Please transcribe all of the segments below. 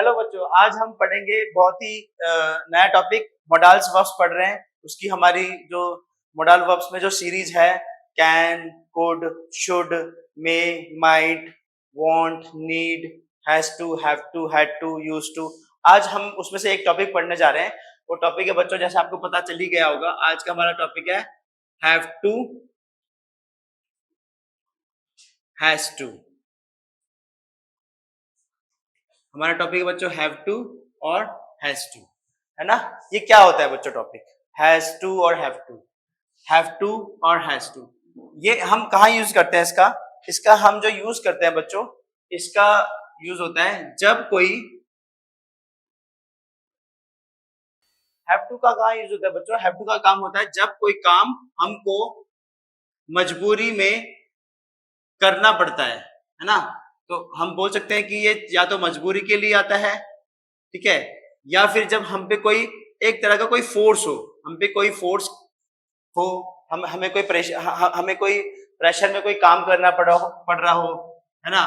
Hello बच्चों, आज हम पढ़ेंगे बहुत ही नया टॉपिक मोडाल्स वर्ब्स पढ़ रहे हैं। उसकी हमारी जो मोडाल वर्ब्स में जो सीरीज है can, could, should, may, might, want, need, has to, have to, had to, used to. आज हम उसमें से एक टॉपिक पढ़ने जा रहे हैं। वो टॉपिक है बच्चों, जैसे आपको पता चल ही गया होगा, आज का हमारा टॉपिक है हैव टू, हैज टू। हमारा टॉपिक है बच्चों हैव टू और हैज टू, है ना। ये क्या होता है बच्चों टॉपिक हैज टू और हैव टू और हैज टू। ये हम कहाँ यूज करते हैं इसका हम जो यूज करते हैं बच्चों, इसका यूज होता है जब कोई हैव टू का कहाँ यूज होता है बच्चों। हैव टू का काम होता है जब कोई काम हमको मजबूरी में करना पड़ता है ना। तो हम बोल सकते हैं कि ये या तो मजबूरी के लिए आता है, ठीक है, या फिर जब हम पे कोई एक तरह का कोई फोर्स हो, हम पे कोई फोर्स हो, हमें कोई प्रेशर में कोई काम करना पड़ रहा हो, है ना,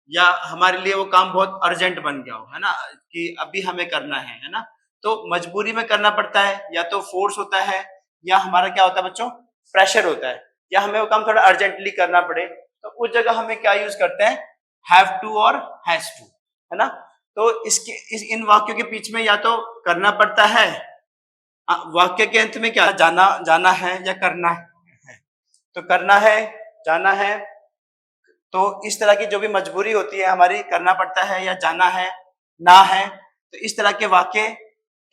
या हमारे लिए वो काम बहुत अर्जेंट बन गया हो, है ना, कि अभी हमें करना है ना। तो मजबूरी में करना पड़ता है, या तो फोर्स होता है, या हमारा क्या होता है बच्चों प्रेशर होता है, या हमें वो काम थोड़ा अर्जेंटली करना पड़े, तो उस जगह हमें क्या यूज करते हैं हैव टू और हैज टू, है ना। तो इन वाक्यों के बीच में या तो करना पड़ता है, वाक्य के अंत में क्या जाना है या करना है। तो करना है, जाना है, तो इस तरह की जो भी मजबूरी होती है हमारी, करना पड़ता है या जाना है, ना है, तो इस तरह के वाक्य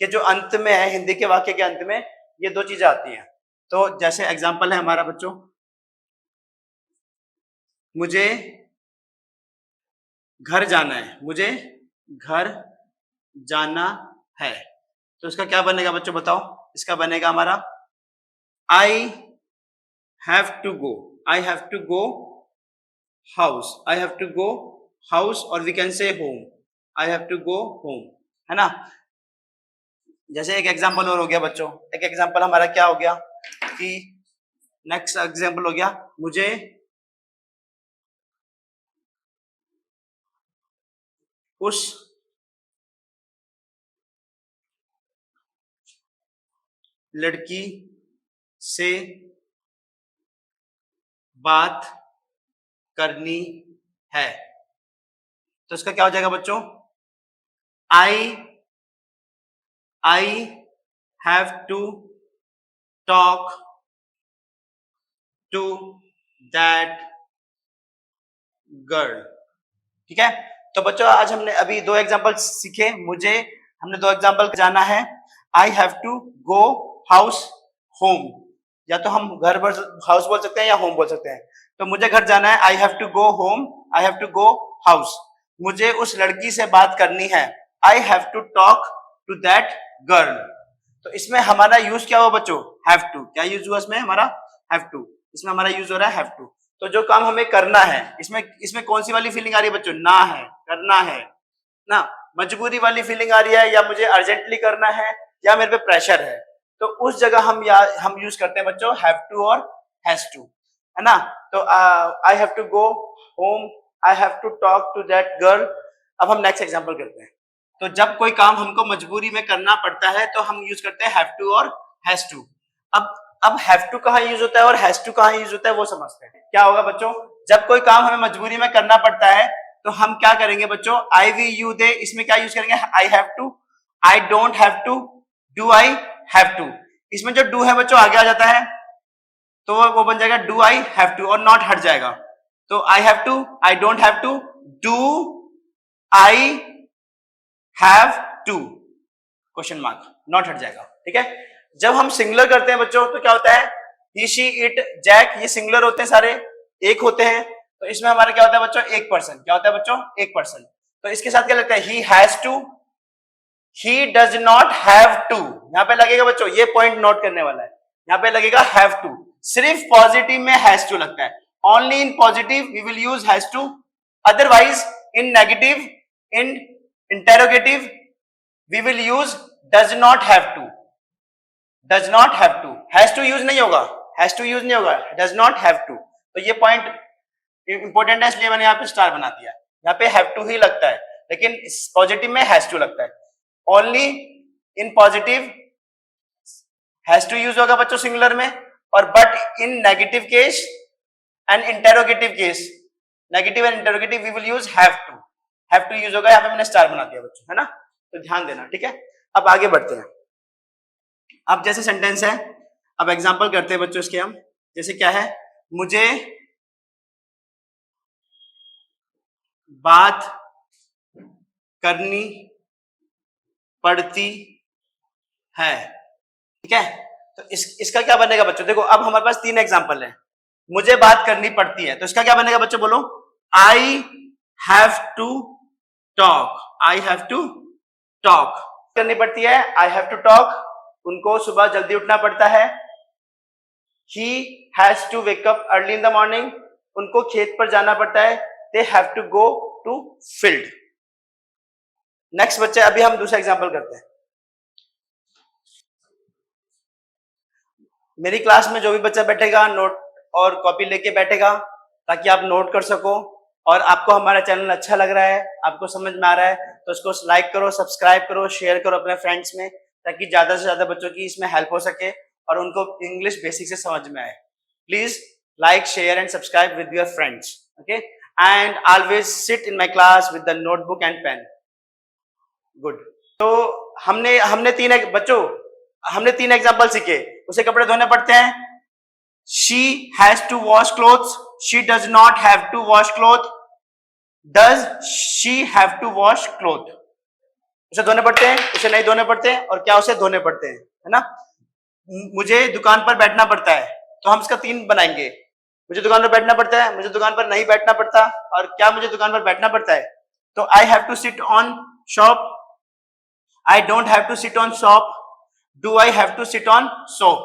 के जो अंत में है, हिंदी के वाक्य के अंत में ये दो चीजें आती हैं। तो जैसे एग्जाम्पल है हमारा बच्चों, मुझे घर जाना है, मुझे घर जाना है, तो इसका क्या बनेगा बच्चों बताओ। इसका बनेगा हमारा I have to go, I have to go house, I have to go house, और we can say home, I have to go home, है ना। जैसे एक एग्जांपल और हो गया बच्चों, एक एग्जांपल हमारा क्या हो गया कि नेक्स्ट एग्जांपल हो गया, मुझे उस लड़की से बात करनी है, तो इसका क्या हो जाएगा बच्चों I have to talk to that girl, ठीक है। तो बच्चों आज हमने अभी दो एग्जांपल सीखे, हमने दो एग्जांपल जाना है, I have to go house home, या तो हम घर हाउस बोल सकते हैं या होम बोल सकते हैं। तो मुझे घर जाना है, I have to go home, I have to go house. मुझे उस लड़की से बात करनी है, I have to talk to that girl. तो इसमें हमारा यूज क्या हुआ बच्चों हैव टू, क्या यूज हुआ इसमें हमारा हैव टू, इसमें हमारा यूज हो रहा है हैव टू। तो जो काम हमें करना है, इसमें कौन सी वाली फीलिंग आ रही है बच्चों, ना है, करना है ना, मजबूरी वाली फीलिंग आ रही है, या मुझे अर्जेंटली करना है, या मेरे पे प्रेशर है, तो उस जगह हम यूज करते हैं बच्चों हैव टू और हैज टू, है ना। तो I have to go home, I have to talk to that girl. अब हम नेक्स्ट एग्जांपल करते हैं। तो जब कोई काम हमको मजबूरी में करना पड़ता है तो हम यूज करते हैं हैव टू और हैज टू। अब हैव टू कहाँ यूज होता है और हैज टू कहाँ यूज होता है वो समझते हैं। क्या होगा बच्चों, जब कोई काम हमें मजबूरी में करना पड़ता है तो हम क्या करेंगे बच्चों, आई वी यू दे, इसमें क्या यूज करेंगे I have to, I don't have to, do I have to. इसमें जो डू है बच्चों आगे आ जाता है, तो वो बन जाएगा डू आई हैव टू, और नॉट हट जाएगा। तो I have to, I don't have to, do I have to, question mark, not हट जाएगा, ठीक है। जब हम सिंगुलर करते हैं बच्चों तो क्या होता है, ही, शी, इट, जैक, ये सिंगुलर होते हैं, सारे एक होते हैं। तो इसमें हमारा क्या होता है बच्चों एक पर्सन, क्या होता है बच्चों एक पर्सन। तो इसके साथ क्या लगता है, he has to, he does not have to. यहां पे लगेगा बच्चों, ये पॉइंट नोट करने वाला है, यहां पे लगेगा हैव टू। सिर्फ पॉजिटिव में हैज टू लगता है, only in positive we will use has to, otherwise in negative, in interrogative we will use does not have to, does not have to. Has to use नहीं होगा, has to use नहीं होगा, does not have to. तो ये point important है, इसलिए मैंने यहाँ पे स्टार बना दिया, यहाँ पे हैव टू ही लगता है। लेकिन पॉजिटिव में हैज टू लगता है। Only in positive has to use होगा बच्चों सिंगुलर में, और but in negative case and interrogative case, negative and interrogative we will use have to use होगा। यहाँ पे मैंने स्टार बना दिया बच्चों, है ना, तो ध्यान देना, ठीक है। अब आगे बढ़ते हैं। अब जैसे सेंटेंस है, अब एग्जांपल करते हैं बच्चों इसके हम। जैसे क्या है, मुझे बात करनी पड़ती है, ठीक है। तो इसका क्या बनेगा बच्चों, देखो अब हमारे पास 3 एग्जांपल है। मुझे बात करनी पड़ती है, तो इसका क्या बनेगा बच्चों, बोलो। I have to talk, I have to talk करनी पड़ती है, आई हैव टू टॉक। उनको सुबह जल्दी उठना पड़ता है। He has to wake up early in the morning, उनको खेत पर जाना पड़ता है। They have to go to field. Next बच्चे, अभी हम दूसरा एग्जांपल करते हैं। मेरी क्लास में जो भी बच्चा बैठेगा नोट और कॉपी लेके बैठेगा, ताकि आप नोट कर सको। और आपको हमारा चैनल अच्छा लग रहा है, आपको समझ में आ रहा है, तो इसको लाइक करो, सब्सक्राइब करो, शेयर करो अपने फ्रेंड्स में, ताकि ज्यादा से ज्यादा बच्चों की इसमें हेल्प हो सके और उनको इंग्लिश बेसिक से समझ में आए। Please like, share and subscribe with your friends, okay. And always sit in my class with the notebook and pen. Good. तो हमने तीन एग्जाम्पल सीखे। उसे कपड़े धोने पड़ते हैं। She has to wash clothes. She does not have to wash clothes. Does she have to wash clothes? उसे धोने पड़ते हैं, उसे नहीं धोने पड़ते हैं, और क्या उसे धोने पड़ते हैं, है ना। मुझे दुकान पर बैठना पड़ता है, तो हम इसका 3 बनाएंगे। मुझे दुकान पर बैठना पड़ता है, मुझे दुकान पर नहीं बैठना पड़ता, और क्या मुझे दुकान पर बैठना पड़ता है। तो I have to sit on shop. I don't have to sit on shop. Do I have to sit on soap?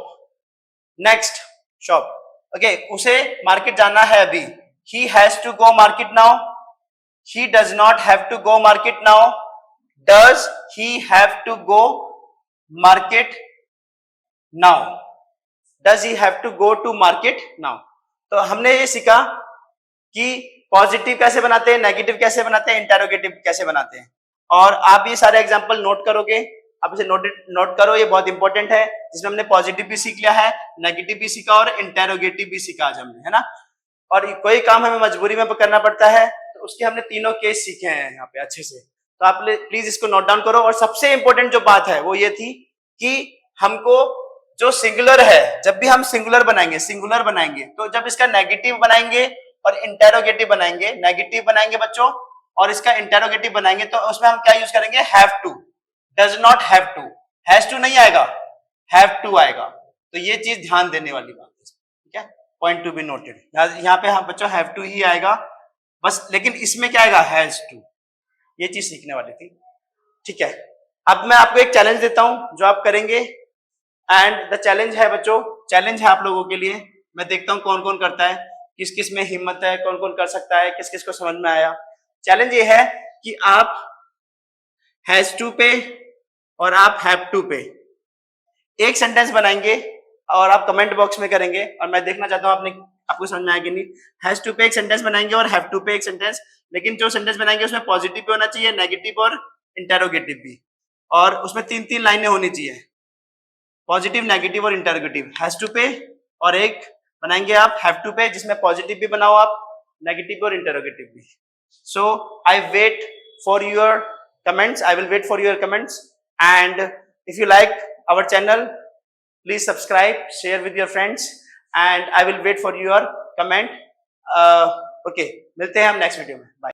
Next, shop. Okay, उसे मार्केट जाना है अभी। He has to go market now. He does not have to go market now. Does he have to go market now? Does he have to go to market now? तो हमने ये सीखा कि positive कैसे बनाते हैं, नेगेटिव कैसे बनाते हैं, इंटेरोगेटिव कैसे बनाते हैं। और आप ये सारे एग्जाम्पल नोट करोगे, आप इसे नोट करो, ये बहुत इंपॉर्टेंट है। जिसमें हमने पॉजिटिव भी सीख लिया है, नेगेटिव भी सीखा और इंटेरोगेटिव भी सीखा आज हमने, है ना। और कोई काम हमें मजबूरी में करना पड़ता है, तो उसके हमने तीनों केस सीखे हैं यहाँ पे अच्छे से। तो आप प्लीज इसको नोट डाउन करो। और सबसे इंपॉर्टेंट जो बात है वो ये थी कि हमको जो सिंगुलर है, जब भी हम सिंगुलर बनाएंगे, तो जब इसका नेगेटिव बनाएंगे और इंटेरोगेटिव बनाएंगे, नेगेटिव बनाएंगे बच्चों और इसका इंटेरोगेटिव बनाएंगे, तो उसमें हम क्या यूज करेंगे, have to. Does not have to, has to नहीं आएगा, हैव टू आएगा। तो ये चीज ध्यान देने वाली बात है, ठीक है। Point to be noted. यहाँ पे हम बच्चों हैव टू ही आएगा बस, लेकिन इसमें क्या आएगा, हैज टू। ये चीज सीखने वाली थी, ठीक है। अब मैं आपको एक चैलेंज देता हूं जो आप करेंगे। एंड द चैलेंज है बच्चों, चैलेंज है आप लोगों के लिए। मैं देखता हूं कौन कौन करता है, किस किस में हिम्मत है, कौन कौन कर सकता है, किस किस को समझ में आया। चैलेंज ये है कि आप हैज टू पे और आप हैव टू पे एक सेंटेंस बनाएंगे और आप कमेंट बॉक्स में करेंगे, और मैं देखना चाहता हूं आपको समझ में आया कि नहीं। हैज टू पे एक सेंटेंस बनाएंगे और हैव टू पे एक सेंटेंस, लेकिन जो सेंटेंस बनाएंगे उसमें पॉजिटिव भी होना चाहिए, नेगेटिव और इंटेरोगेटिव भी, और उसमें 3-3 लाइनें होनी चाहिए, पॉजिटिव, नेगेटिव और इंटेरोगेटिव। हैज टू पे, और एक बनाएंगे आप हैव टू पे जिसमें पॉजिटिव भी बनाओ आप, नेगेटिव और इंटेरोगेटिव भी। So I wait for your comments. I will wait for your comments, and if you like our channel, please subscribe, share with your friends, and I will wait for your comment. Okay, मिलते हैं हम next video में। Bye.